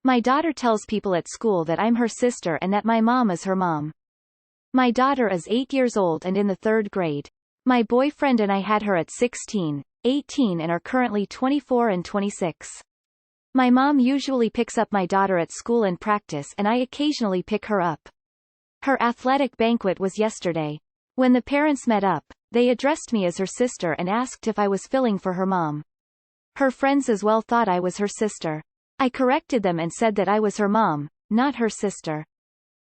My daughter tells people at school that I'm her sister and that my mom is her mom. My daughter is 8 years old and in the 3rd grade. My boyfriend and I had her at 16, 18 and are currently 24 and 26. My mom usually picks up my daughter at school and practice and I occasionally pick her up. Her athletic banquet was yesterday. When the parents met up, they addressed me as her sister and asked if I was filling for her mom. Her friends as well thought I was her sister. I corrected them and said that I was her mom, not her sister.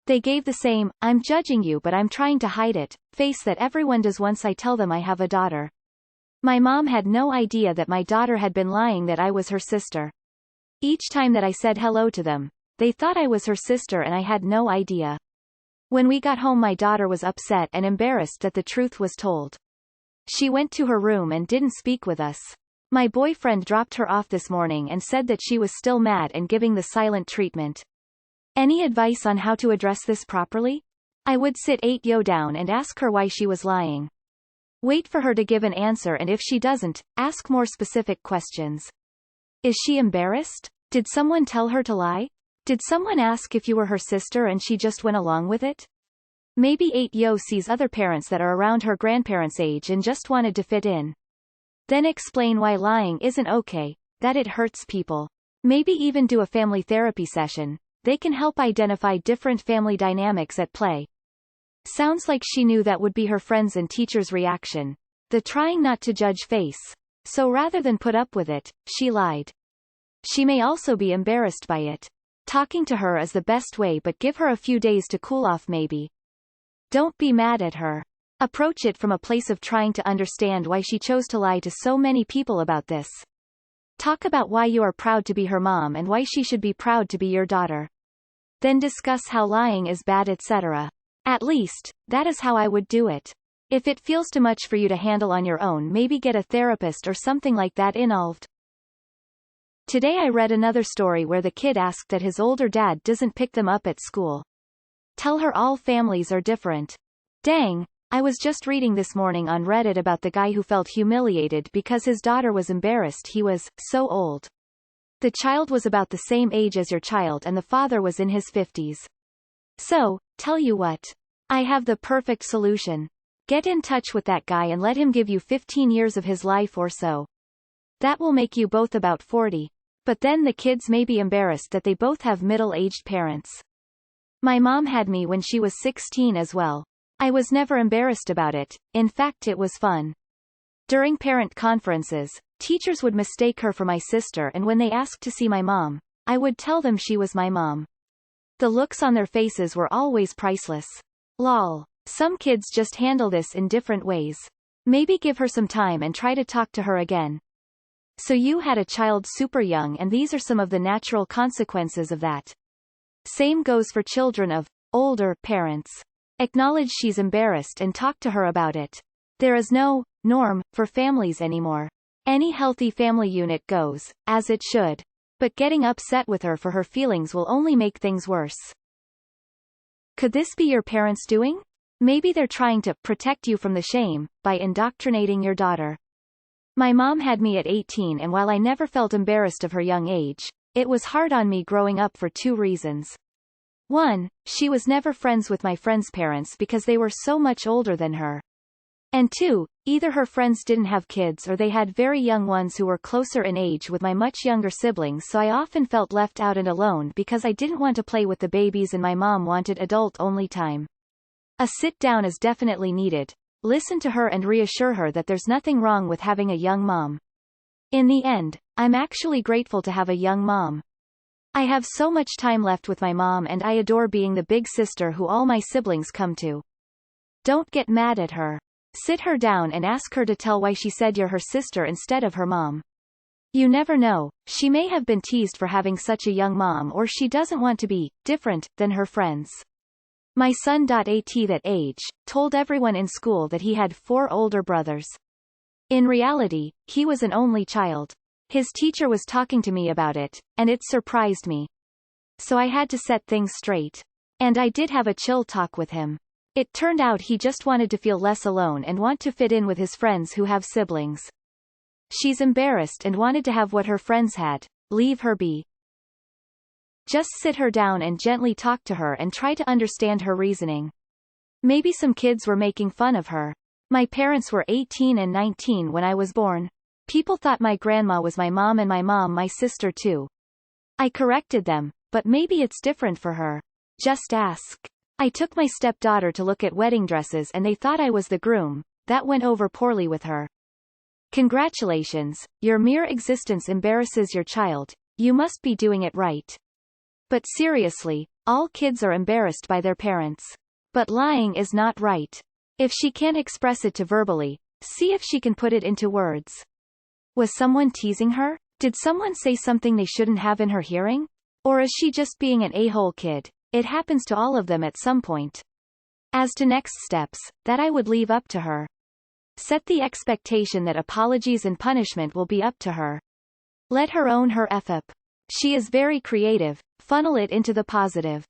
They gave the same, "I'm judging you but I'm trying to hide it," face that everyone does once I tell them I have a daughter. My mom had no idea that my daughter had been lying that I was her sister. Each time that I said hello to them, they thought I was her sister and I had no idea. When we got home my daughter was upset and embarrassed that the truth was told. She went to her room and didn't speak with us. My boyfriend dropped her off this morning and said that she was still mad and giving the silent treatment. Any advice on how to address this properly? I would sit 8yo down and ask her why she was lying. Wait for her to give an answer and if she doesn't, ask more specific questions. Is she embarrassed? Did someone tell her to lie? Did someone ask if you were her sister and she just went along with it? Maybe 8yo sees other parents that are around her grandparents' age and just wanted to fit in. Then explain why lying isn't okay, that it hurts people. Maybe even do a family therapy session. They can help identify different family dynamics at play. Sounds like she knew that would be her friends' and teachers' reaction. The trying not to judge face. So rather than put up with it, she lied. She may also be embarrassed by it. Talking to her is the best way but give her a few days to cool off maybe. Don't be mad at her. Approach it from a place of trying to understand why she chose to lie to so many people about this. Talk about why you are proud to be her mom and why she should be proud to be your daughter. Then discuss how lying is bad etc. At least, that is how I would do it. If it feels too much for you to handle on your own maybe get a therapist or something like that involved. Today I read another story where the kid asked that his older dad doesn't pick them up at school. Tell her all families are different. Dang, I was just reading this morning on Reddit about the guy who felt humiliated because his daughter was embarrassed he was so old. The child was about the same age as your child and the father was in his 50s. So, tell you what. I have the perfect solution. Get in touch with that guy and let him give you 15 years of his life or so. That will make you both about 40. But then the kids may be embarrassed that they both have middle-aged parents. My mom had me when she was 16 as well. I was never embarrassed about it, in fact it was fun. During parent conferences, teachers would mistake her for my sister and when they asked to see my mom, I would tell them she was my mom. The looks on their faces were always priceless. Lol. Some kids just handle this in different ways. Maybe give her some time and try to talk to her again. So you had a child super young and these are some of the natural consequences of that. Same goes for children of older parents. Acknowledge she's embarrassed and talk to her about it. There is no norm for families anymore. Any healthy family unit goes, as it should. But getting upset with her for her feelings will only make things worse. Could this be your parents doing? Maybe they're trying to protect you from the shame by indoctrinating your daughter. My mom had me at 18 and while I never felt embarrassed of her young age, it was hard on me growing up for 2 reasons. 1, she was never friends with my friends' parents because they were so much older than her. And 2, either her friends didn't have kids or they had very young ones who were closer in age with my much younger siblings so I often felt left out and alone because I didn't want to play with the babies and my mom wanted adult-only time. A sit-down is definitely needed. Listen to her and reassure her that there's nothing wrong with having a young mom. In the end, I'm actually grateful to have a young mom. I have so much time left with my mom and I adore being the big sister who all my siblings come to. Don't get mad at her. Sit her down and ask her to tell why she said you're her sister instead of her mom. You never know, she may have been teased for having such a young mom or she doesn't want to be different than her friends. My son at that age, told everyone in school that he had 4 older brothers. In reality, he was an only child. His teacher was talking to me about it, and it surprised me. So I had to set things straight. And I did have a chill talk with him. It turned out he just wanted to feel less alone and want to fit in with his friends who have siblings. She's embarrassed and wanted to have what her friends had. Leave her be. Just sit her down and gently talk to her and try to understand her reasoning. Maybe some kids were making fun of her. My parents were 18 and 19 when I was born. People thought my grandma was my mom and my mom my sister too. I corrected them, but maybe it's different for her. Just ask. I took my stepdaughter to look at wedding dresses and they thought I was the groom. That went over poorly with her. Congratulations, your mere existence embarrasses your child. You must be doing it right. But seriously, all kids are embarrassed by their parents. But lying is not right. If she can't express it to verbally, see if she can put it into words. Was someone teasing her? Did someone say something they shouldn't have in her hearing? Or is she just being an a-hole kid? It happens to all of them at some point. As to next steps, that I would leave up to her. Set the expectation that apologies and punishment will be up to her. Let her own her F-up. She is very creative, funnel it into the positive.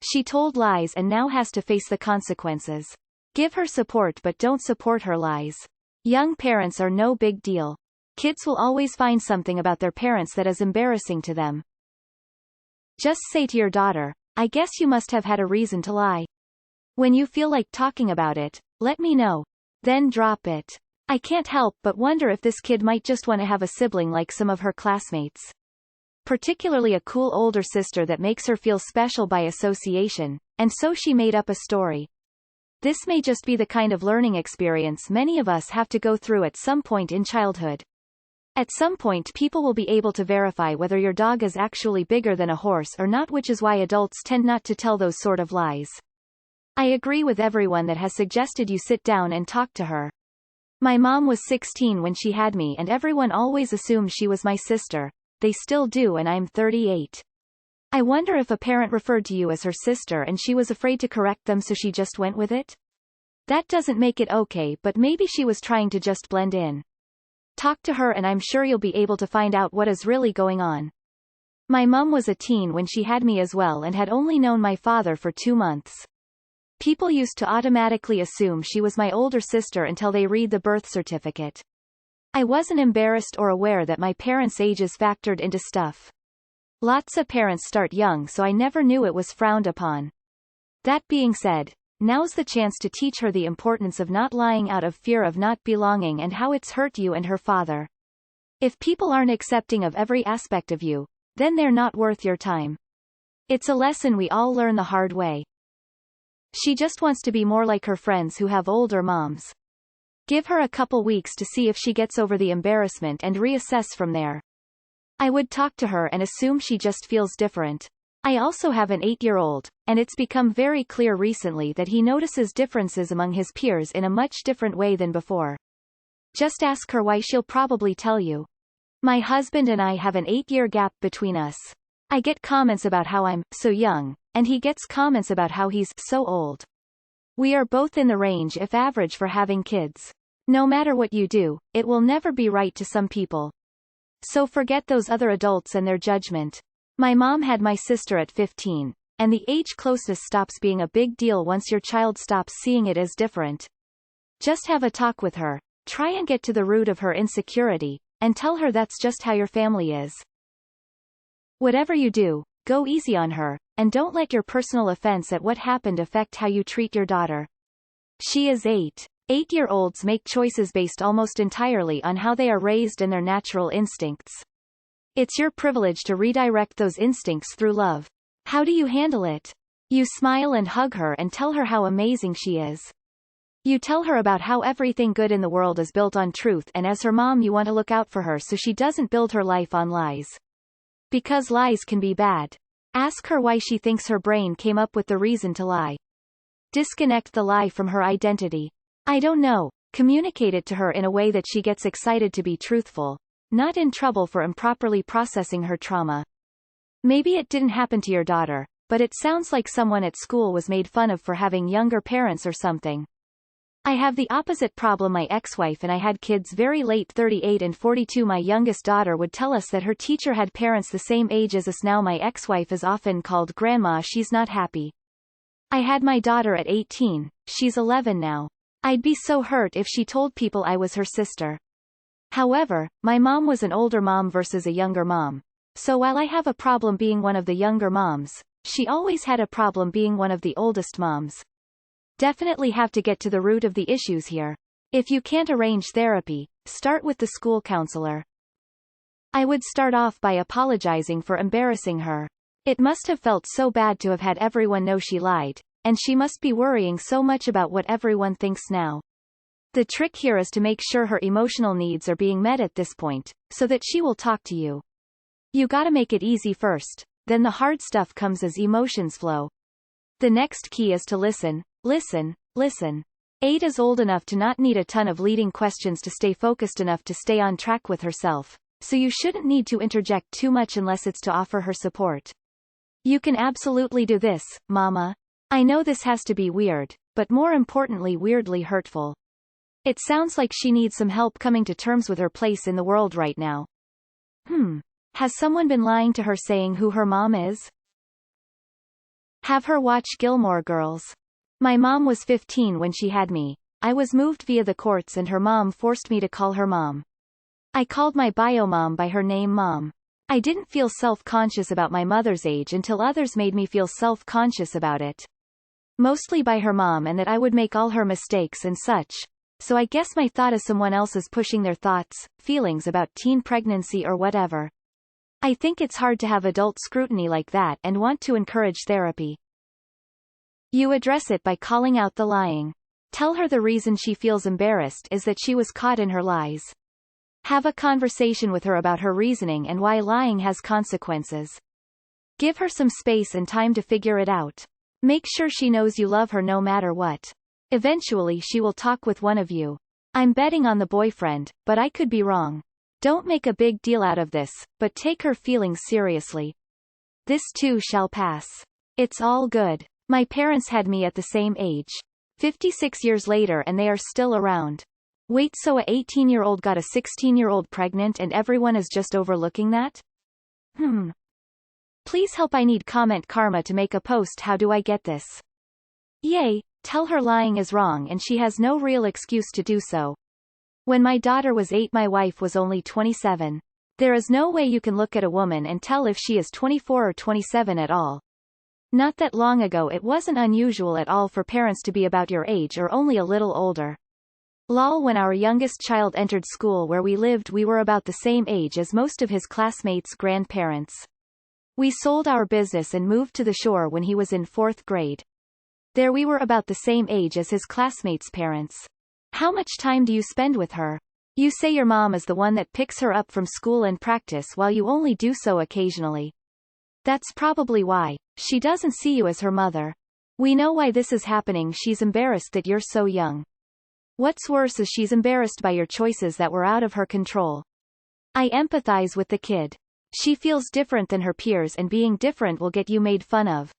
She told lies and now has to face the consequences. Give her support but don't support her lies. Young parents are no big deal. Kids will always find something about their parents that is embarrassing to them. Just say to your daughter, I guess you must have had a reason to lie. When you feel like talking about it, let me know. Then drop it. I can't help but wonder if this kid might just want to have a sibling like some of her classmates. Particularly a cool older sister that makes her feel special by association, and so she made up a story. This may just be the kind of learning experience many of us have to go through at some point in childhood. At some point people will be able to verify whether your dog is actually bigger than a horse or not, which is why adults tend not to tell those sort of lies. I agree with everyone that has suggested you sit down and talk to her. My mom was 16 when she had me and everyone always assumed she was my sister. They still do and I'm 38. I wonder if a parent referred to you as her sister and she was afraid to correct them so she just went with it? That doesn't make it okay, but maybe she was trying to just blend in. Talk to her and I'm sure you'll be able to find out what is really going on. My mum was a teen when she had me as well and had only known my father for 2 months. People used to automatically assume she was my older sister until they read the birth certificate. I wasn't embarrassed or aware that my parents' ages factored into stuff. Lots of parents start young, so I never knew it was frowned upon. That being said, now's the chance to teach her the importance of not lying out of fear of not belonging and how it's hurt you and her father. If people aren't accepting of every aspect of you, then they're not worth your time. It's a lesson we all learn the hard way. She just wants to be more like her friends who have older moms. Give her a couple weeks to see if she gets over the embarrassment and reassess from there. I would talk to her and assume she just feels different. I also have an 8-year-old, and it's become very clear recently that he notices differences among his peers in a much different way than before. Just ask her why, she'll probably tell you. My husband and I have an 8-year gap between us. I get comments about how I'm so young, and he gets comments about how he's so old. We are both in the range if average for having kids. No matter what you do, it will never be right to some people. So forget those other adults and their judgment. My mom had my sister at 15, and the age closeness stops being a big deal once your child stops seeing it as different. Just have a talk with her, try and get to the root of her insecurity, and tell her that's just how your family is. Whatever you do, go easy on her, and don't let your personal offense at what happened affect how you treat your daughter. She is 8. 8-year-olds make choices based almost entirely on how they are raised and their natural instincts. It's your privilege to redirect those instincts through love. How do you handle it? You smile and hug her and tell her how amazing she is. You tell her about how everything good in the world is built on truth, and as her mom you want to look out for her so she doesn't build her life on lies. Because lies can be bad. Ask her why she thinks her brain came up with the reason to lie. Disconnect the lie from her identity. I don't know. Communicate it to her in a way that she gets excited to be truthful, not in trouble for improperly processing her trauma. Maybe it didn't happen to your daughter, but it sounds like someone at school was made fun of for having younger parents or something. I have the opposite problem. My ex-wife and I had kids very late, 38 and 42. My youngest daughter would tell us that her teacher had parents the same age as us. Now my ex-wife is often called grandma. She's not happy. I had my daughter at 18, she's 11 now. I'd be so hurt if she told people I was her sister. However, my mom was an older mom versus a younger mom. So while I have a problem being one of the younger moms, she always had a problem being one of the oldest moms. Definitely have to get to the root of the issues here. If you can't arrange therapy, start with the school counselor. I would start off by apologizing for embarrassing her. It must have felt so bad to have had everyone know she lied, and she must be worrying so much about what everyone thinks now. The trick here is to make sure her emotional needs are being met at this point, so that she will talk to you. You gotta make it easy first, then the hard stuff comes as emotions flow. The next key is to listen, listen, listen. 8 is old enough to not need a ton of leading questions to stay focused enough to stay on track with herself, so you shouldn't need to interject too much unless it's to offer her support. You can absolutely do this, Mama. I know this has to be weird, but more importantly weirdly hurtful. It sounds like she needs some help coming to terms with her place in the world right now. Has someone been lying to her saying who her mom is? Have her watch Gilmore Girls. My mom was 15 when she had me. I was moved via the courts and her mom forced me to call her mom. I called my bio mom by her name Mom. I didn't feel self-conscious about my mother's age until others made me feel self-conscious about it. Mostly by her mom and that I would make all her mistakes and such. So I guess my thought is someone else is pushing their thoughts, feelings about teen pregnancy or whatever. I think it's hard to have adult scrutiny like that and want to encourage therapy. You address it by calling out the lying. Tell her the reason she feels embarrassed is that she was caught in her lies. Have a conversation with her about her reasoning and why lying has consequences. Give her some space and time to figure it out. Make sure she knows you love her no matter what. Eventually she will talk with one of you. I'm betting on the boyfriend, but I could be wrong. Don't make a big deal out of this, but take her feelings seriously. This too shall pass. It's all good. My parents had me at the same age. 56 years later and they are still around. Wait, so a 18-year-old got a 16-year-old pregnant and everyone is just overlooking that? Please help, I need comment karma to make a post. How do I get this? Yay, tell her lying is wrong and she has no real excuse to do so. When my daughter was 8 my wife was only 27. There is no way you can look at a woman and tell if she is 24 or 27 at all. Not that long ago it wasn't unusual at all for parents to be about your age or only a little older. Lol, when our youngest child entered school where we lived we were about the same age as most of his classmates' grandparents. We sold our business and moved to the shore when he was in 4th grade. There we were about the same age as his classmates' parents. How much time do you spend with her? You say your mom is the one that picks her up from school and practice while you only do so occasionally. That's probably why. She doesn't see you as her mother. We know why this is happening. She's embarrassed that you're so young. What's worse is she's embarrassed by your choices that were out of her control. I empathize with the kid. She feels different than her peers and being different will get you made fun of.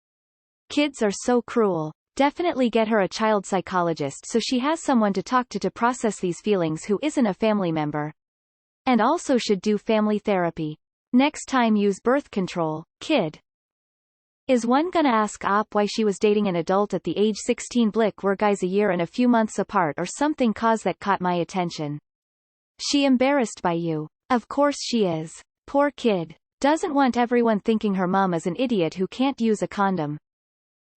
Kids are so cruel. Definitely get her a child psychologist so she has someone to talk to process these feelings who isn't a family member. And also should do family therapy. Next time use birth control, kid. Is one gonna ask Op why she was dating an adult at the age 16? Blick, were guys a year and a few months apart or something cause that caught my attention. She embarrassed by you. Of course she is. Poor kid. Doesn't want everyone thinking her mom is an idiot who can't use a condom.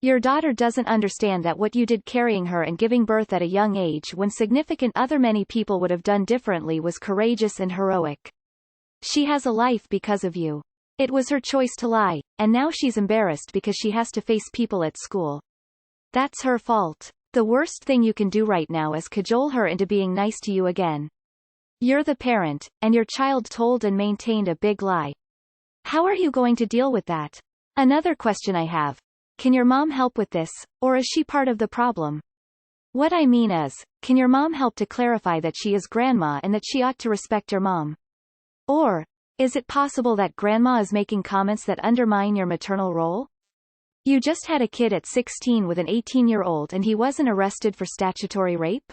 Your daughter doesn't understand that what you did carrying her and giving birth at a young age when significant other many people would have done differently was courageous and heroic. She has a life because of you. It was her choice to lie, and now she's embarrassed because she has to face people at school. That's her fault. The worst thing you can do right now is cajole her into being nice to you again. You're the parent, and your child told and maintained a big lie. How are you going to deal with that? Another question I have. Can your mom help with this, or is she part of the problem? What I mean is, can your mom help to clarify that she is grandma and that she ought to respect your mom? Or, is it possible that grandma is making comments that undermine your maternal role? You just had a kid at 16 with an 18-year-old and he wasn't arrested for statutory rape?